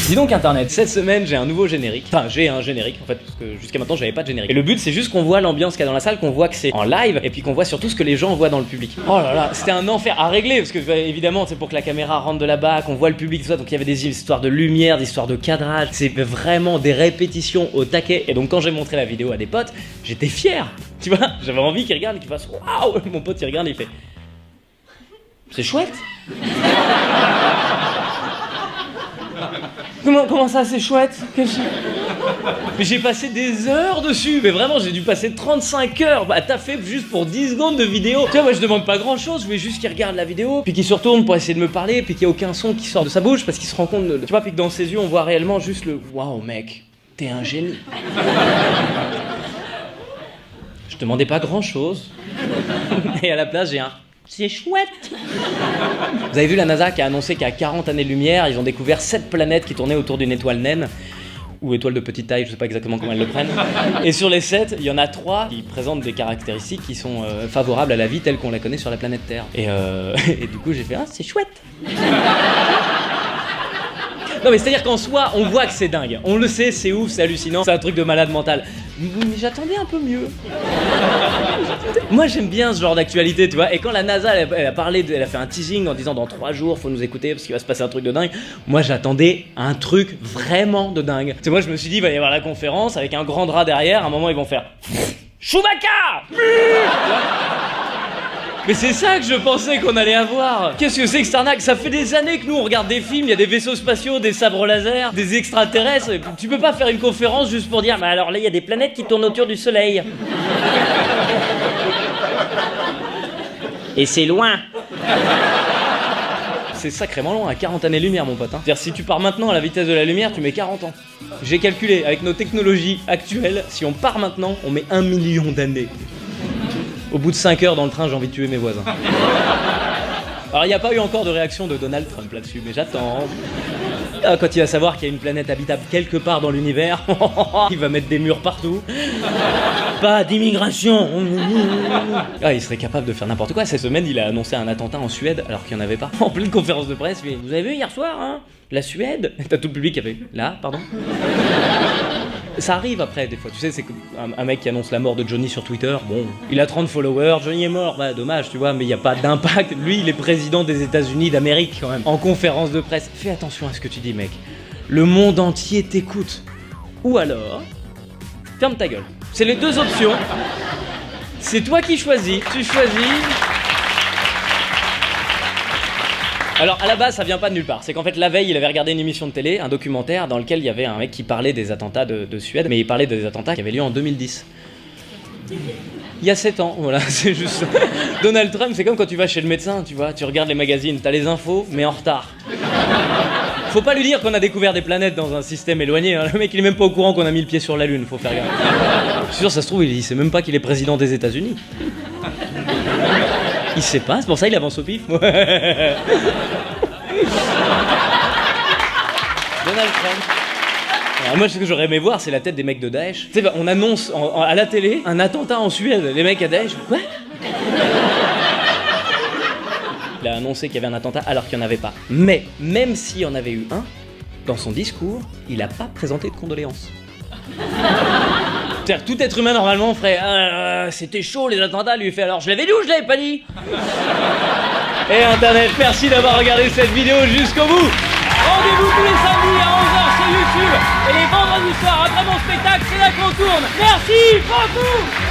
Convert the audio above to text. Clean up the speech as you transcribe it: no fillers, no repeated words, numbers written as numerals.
Dis donc Internet, cette semaine j'ai un nouveau générique. Enfin j'ai un générique en fait, parce que jusqu'à maintenant j'avais pas de générique. Et le but c'est juste qu'on voit l'ambiance qu'il y a dans la salle, qu'on voit que c'est en live, et puis qu'on voit surtout ce que les gens voient dans le public. Oh là là, c'était un enfer à régler, parce que évidemment c'est pour que la caméra rentre de là-bas, qu'on voit le public, tout ça, donc il y avait des histoires de lumière, des histoires de cadrage, c'est vraiment des répétitions au taquet. Et donc quand j'ai montré la vidéo à des potes, j'étais fier, tu vois, j'avais envie qu'ils regardent et qu'ils fassent waouh. Mon pote il regarde et il fait c'est chouette. Comment ça c'est chouette? Mais j'ai passé des heures dessus, mais vraiment j'ai dû passer 35 heures à taffer juste pour 10 secondes de vidéo. Tu vois, moi je demande pas grand chose, je voulais juste qu'il regarde la vidéo, puis qu'il se retourne pour essayer de me parler, puis qu'il y a aucun son qui sort de sa bouche parce qu'il se rend compte de... Tu vois, puis que dans ses yeux on voit réellement juste le waouh mec, t'es un génie. Je demandais pas grand chose, et à la place j'ai un c'est chouette. Vous avez vu la NASA qui a annoncé qu'à 40 années-lumière, ils ont découvert 7 planètes qui tournaient autour d'une étoile naine, ou étoile de petite taille, je sais pas exactement comment elles le prennent. Et sur les 7, il y en a 3 qui présentent des caractéristiques qui sont favorables à la vie telle qu'on la connaît sur la planète Terre. Et du coup j'ai fait c'est chouette. Non mais c'est-à-dire qu'en soi, on voit que c'est dingue. On le sait, c'est ouf, c'est hallucinant, c'est un truc de malade mental. Mais j'attendais un peu mieux. Moi j'aime bien ce genre d'actualité, tu vois. Et quand la NASA elle a parlé, elle a fait un teasing en disant dans 3 jours faut nous écouter parce qu'il va se passer un truc de dingue. Moi j'attendais un truc vraiment de dingue. Tu sais, moi je me suis dit il va y avoir la conférence avec un grand drap derrière. À un moment ils vont faire Chewbacca. Mais c'est ça que je pensais qu'on allait avoir. Qu'est-ce que c'est que cette arnaque? Ça fait des années que nous on regarde des films, il y a des vaisseaux spatiaux, des sabres laser, des extraterrestres. Tu peux pas faire une conférence juste pour dire mais alors là il y a des planètes qui tournent autour du soleil. Et c'est loin. C'est sacrément long, à 40 années-lumière mon pote. C'est-à-dire si tu pars maintenant à la vitesse de la lumière, tu mets 40 ans. J'ai calculé, avec nos technologies actuelles, si on part maintenant, on met 1 million d'années. Au bout de 5 heures dans le train, j'ai envie de tuer mes voisins. Alors il n'y a pas eu encore de réaction de Donald Trump là-dessus, mais j'attends. Quand il va savoir qu'il y a une planète habitable quelque part dans l'univers, il va mettre des murs partout. Pas d'immigration. Il serait capable de faire n'importe quoi. Cette semaine, il a annoncé un attentat en Suède alors qu'il n'y en avait pas. En pleine conférence de presse, mais vous avez vu hier soir, hein, la Suède? T'as tout le public qui a fait là, pardon. Ça arrive après, des fois. Tu sais, c'est un mec qui annonce la mort de Johnny sur Twitter. Bon, il a 30 followers, Johnny est mort. Bah, dommage, tu vois, mais il n'y a pas d'impact. Lui, il est président des États-Unis d'Amérique, quand même. En conférence de presse. Fais attention à ce que tu dis, mec. Le monde entier t'écoute. Ou alors, ferme ta gueule. C'est les 2 options. C'est toi qui choisis. Tu choisis. Alors à la base ça vient pas de nulle part, c'est qu'en fait la veille il avait regardé une émission de télé, un documentaire dans lequel il y avait un mec qui parlait des attentats de Suède, mais il parlait des attentats qui avaient lieu en 2010. Il y a 7 ans, voilà, c'est juste ça. Donald Trump c'est comme quand tu vas chez le médecin, tu vois, tu regardes les magazines, t'as les infos, mais en retard. Faut pas lui dire qu'on a découvert des planètes dans un système éloigné, hein. Le mec il est même pas au courant qu'on a mis le pied sur la Lune, faut faire gaffe. Je suis sûr ça se trouve il sait même pas qu'il est président des États-Unis. Il sait pas, c'est pour ça il avance au pif. Donald Trump. Alors moi ce que j'aurais aimé voir c'est la tête des mecs de Daesh. Tu sais, on annonce à la télé un attentat en Suède, les mecs à Daesh, quoi? Il a annoncé qu'il y avait un attentat alors qu'il n'y en avait pas. Mais même s'il y en avait eu un, dans son discours, il a pas présenté de condoléances. C'est-à-dire, tout être humain normalement ferait c'était chaud les attentats, lui fait alors je l'avais dit ou je l'avais pas dit? Et Internet, merci d'avoir regardé cette vidéo jusqu'au bout. Rendez-vous tous les samedis à 11h sur YouTube et les vendredis soirs après mon spectacle, c'est là qu'on tourne. Merci beaucoup.